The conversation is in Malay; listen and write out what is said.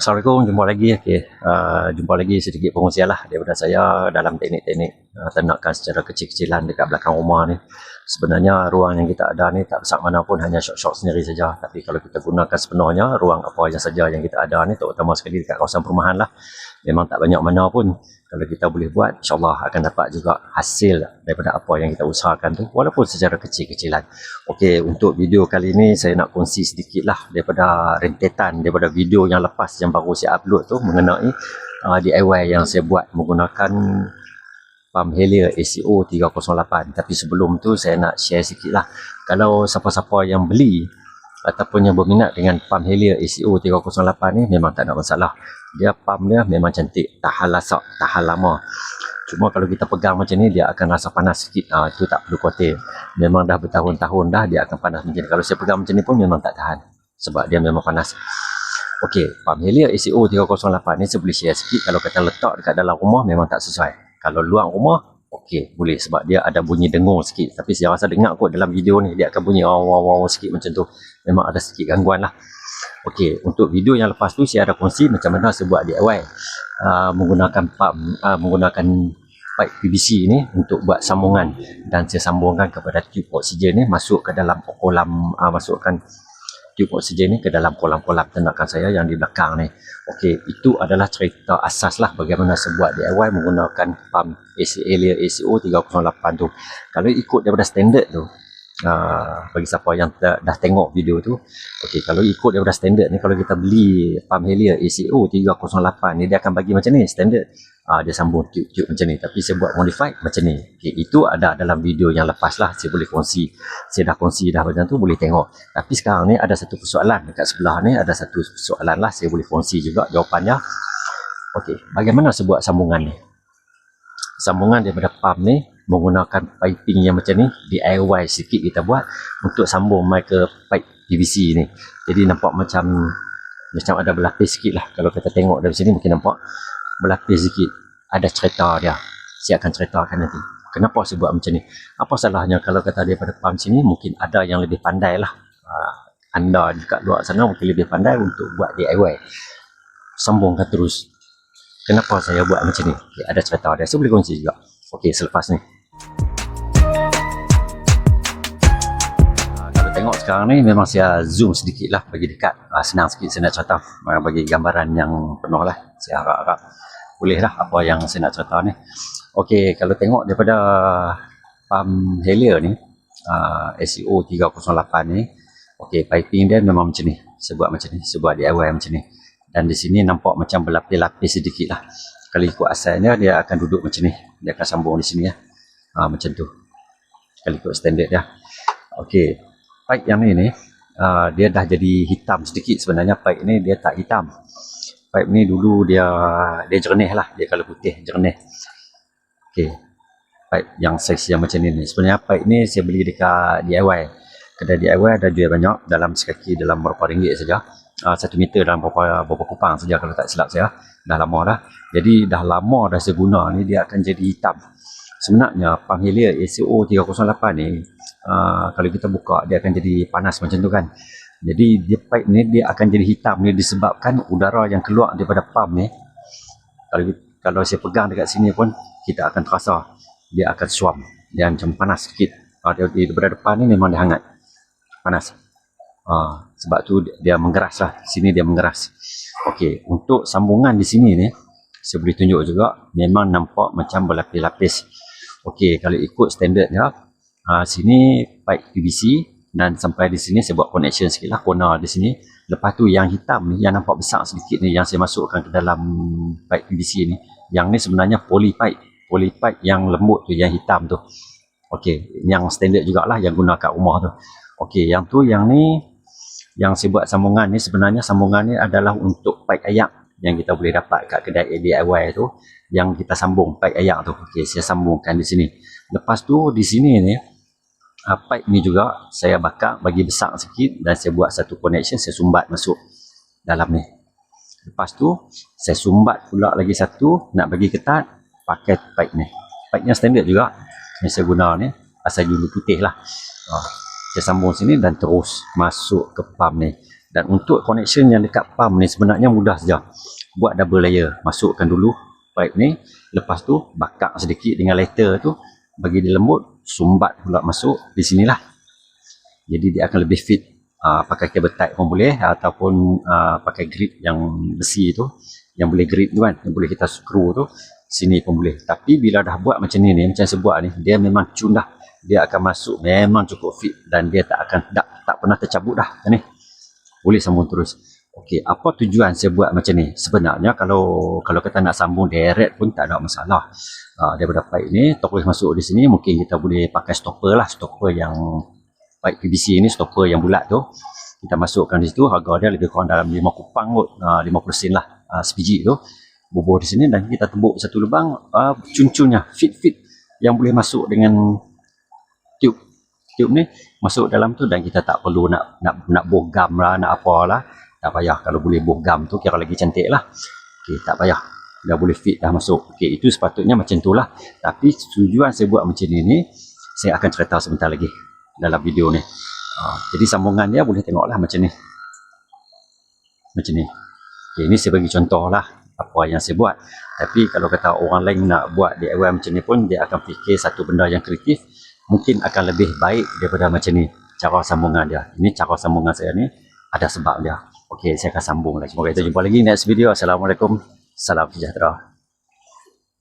Assalamualaikum, jumpa lagi. Jumpa lagi sedikit pengusian lah daripada saya dalam teknik-teknik ternakan secara kecil-kecilan dekat belakang rumah ni. Sebenarnya ruang yang kita ada ni tak besar mana pun, hanya short-short sendiri saja. Tapi kalau kita gunakan sepenuhnya ruang apa yang saja yang kita ada ni, terutama sekali dekat kawasan perumahan lah, memang tak banyak mana pun. Kalau kita boleh buat, insyaAllah akan dapat juga hasil daripada apa yang kita usahakan tu, walaupun secara kecil-kecilan. Okey, untuk video kali ini saya nak kongsi sedikit lah daripada rentetan daripada video yang lepas yang baru saya upload tu mengenai DIY yang saya buat menggunakan pump Helier ACO 308. Tapi sebelum tu saya nak share sikit lah, kalau siapa-siapa yang beli ataupun yang berminat dengan pump Helier ACO 308 ni, memang tak ada masalah. Dia pump dia memang cantik, tahan lasak, tahan lama. Cuma kalau kita pegang macam ni, dia akan rasa panas sikit. Itu tak perlu khawatir. Memang dah bertahun-tahun dah dia akan panas macam ni. Kalau saya pegang macam ni pun memang tak tahan, sebab dia memang panas. Okey, pump Helier ACO 308 ni saya boleh share sikit. Kalau kata letak dekat dalam rumah memang tak sesuai. Kalau luar rumah, okey, boleh, sebab dia ada bunyi dengung sikit. Tapi saya rasa dengar kot dalam video ni, dia akan bunyi wow sikit macam tu. Memang ada sikit gangguan lah. Okey, untuk video yang lepas tu saya ada kongsi macam mana saya buat DIY menggunakan pump, menggunakan pipe PVC ni untuk buat sambungan, dan saya sambungkan kepada tube oksigen ni masuk ke dalam kolam, masukkan tube oksigen ni ke dalam kolam-kolam ternakan saya yang di belakang ni. Okey, itu adalah cerita asas lah bagaimana saya buat DIY menggunakan pump Helier ACO 308 tu. Kalau ikut daripada standard tu, bagi siapa yang dah tengok video tu, okey, kalau ikut daripada standard ni, kalau kita beli pump Helier ACO 308 ni, dia akan bagi macam ni standard. Dia sambung tube-tube macam ni, tapi saya buat modified macam ni. Okey, itu ada dalam video yang lepas lah, saya boleh kongsi. Saya dah kongsi dah macam tu, boleh tengok. Tapi sekarang ni ada satu persoalan dekat sebelah ni, ada satu persoalan lah, saya boleh kongsi juga jawapannya. Okey, bagaimana saya buat sambungan ni? Sambungan daripada pump ni menggunakan piping yang macam ni, DIY sikit kita buat untuk sambung mai ke pipe PVC ni. Jadi nampak macam ada berlapis sikit lah. Kalau kita tengok dari sini mungkin nampak berlapis sikit. Ada cerita dia, saya akan ceritakan nanti kenapa saya buat macam ni. Apa salahnya kalau kata daripada pump sini, mungkin ada yang lebih pandai lah. Anda dekat luar sana mungkin lebih pandai untuk buat DIY, sambungkan terus. Kenapa saya buat macam ni? Okay, ada cerita dia, saya boleh kongsi juga. Okey, selepas ni. Kalau tengok sekarang ni, memang saya zoom sedikit lah, bagi dekat. Senang sikit saya nak cerita, bagi gambaran yang penuh lah. Saya harap-harap boleh lah apa yang saya nak cerita ni. Okey, kalau tengok daripada pump Helier ni, ACO 308 ni, okey, piping dia memang macam ni. Saya buat macam ni, saya buat DIY macam ni. Dan di sini nampak macam berlapis-lapis sedikit lah. Kalau ikut asalnya, dia akan duduk macam ni. Dia akan sambung di sini ya. Macam tu. Kalau ikut standard dia. Okey, pipe yang ni dia dah jadi hitam sedikit. Sebenarnya pipe ni dia tak hitam. Pipe ni dulu dia jernih lah. Dia kalau putih jernih. Okey, pipe yang saiz yang macam ni. Sebenarnya pipe ni saya beli dekat DIY. Kedai DIY ada jual banyak, dalam sekaki dalam berapa ringgit saja. 1 meter dalam berapa kupang saja kalau tak silap saya. Dah lama dah. Jadi dah lama dah saya guna ni, dia akan jadi hitam. Sebenarnya pump Helier ACO 308 ni, kalau kita buka dia akan jadi panas macam tu kan. Jadi dia pipe ni dia akan jadi hitam ni disebabkan udara yang keluar daripada pump ni. Kalau saya pegang dekat sini pun, kita akan terasa dia akan suam. Dia macam panas sikit. Daripada depan ni memang dia hangat, panas. Sebab tu dia mengeras lah. Sini dia mengeras. Okey, untuk sambungan di sini ni, saya boleh tunjuk juga. Memang nampak macam berlapis-lapis. Okey, kalau ikut standardnya, sini pipe PVC, dan sampai di sini saya buat connection sikit lah, corner di sini. Lepas tu yang hitam ni, yang nampak besar sedikit ni, yang saya masukkan ke dalam pipe PVC ni, yang ni sebenarnya poly pipe yang lembut tu, yang hitam tu. Okey, yang standard jugalah yang guna kat rumah tu. Okey, yang tu, yang ni, yang saya buat sambungan ni, sebenarnya sambungan ni adalah untuk pipe ayak yang kita boleh dapat kat kedai DIY tu, yang kita sambung pipe ayak tu. Okey, saya sambungkan di sini. Lepas tu di sini ni, pipe ni juga saya bakar bagi besar sikit, dan saya buat satu connection, saya sumbat masuk dalam ni. Lepas tu saya sumbat pula lagi satu, nak bagi ketat, pakai pipe ni. Pipe yang standard juga yang saya guna ni, asal dulu putih lah. Saya sambung sini dan terus masuk ke pump ni. Dan untuk connection yang dekat pump ni sebenarnya mudah saja. Buat double layer, masukkan dulu pipe ni, lepas tu bakar sedikit dengan lighter tu, bagi dia lembut, sumbat pula masuk di sinilah. Jadi dia akan lebih fit. Pakai cable tie pun boleh, ataupun pakai grip yang besi tu, yang boleh grip tu kan, yang boleh kita screw tu, sini pun boleh. Tapi bila dah buat macam ni, macam saya buat ni, dia memang cun dah. Dia akan masuk memang cukup fit dan dia tak pernah tercabut dah. Ni boleh sambung terus. Okey, apa tujuan saya buat macam ni? Sebenarnya kalau kita nak sambung direct pun tak ada masalah. Daripada pipe ni terus masuk di sini, mungkin kita boleh pakai stopper lah, stopper yang pipe PVC ni, stopper yang bulat tu. Kita masukkan di situ, harga dia lebih kurang dalam 5 kupang kot, 50 sen lah sebiji tu. Bubur di sini dan kita tebuk satu lubang, cun-cunnya fit yang boleh masuk dengan tube ni masuk dalam tu, dan kita tak perlu nak bohgam lah, nak apalah, tak payah. Kalau boleh bohgam tu kira lagi cantik lah. Okey, tak payah, dah boleh fit dah masuk. Okey, itu sepatutnya macam tu lah. Tapi tujuan saya buat macam ni saya akan cerita sebentar lagi dalam video ni. Jadi sambungan dia boleh tengoklah macam ni. Okey, ni saya bagi contoh lah apa yang saya buat. Tapi kalau kata orang lain nak buat DIY macam ni pun, dia akan fikir satu benda yang kreatif, mungkin akan lebih baik daripada macam ni cara sambungan dia. Ini cara sambungan saya ni ada sebab dia. Okey, saya akan sambung lagi. Semoga kita jumpa lagi next video. Assalamualaikum, salam sejahtera.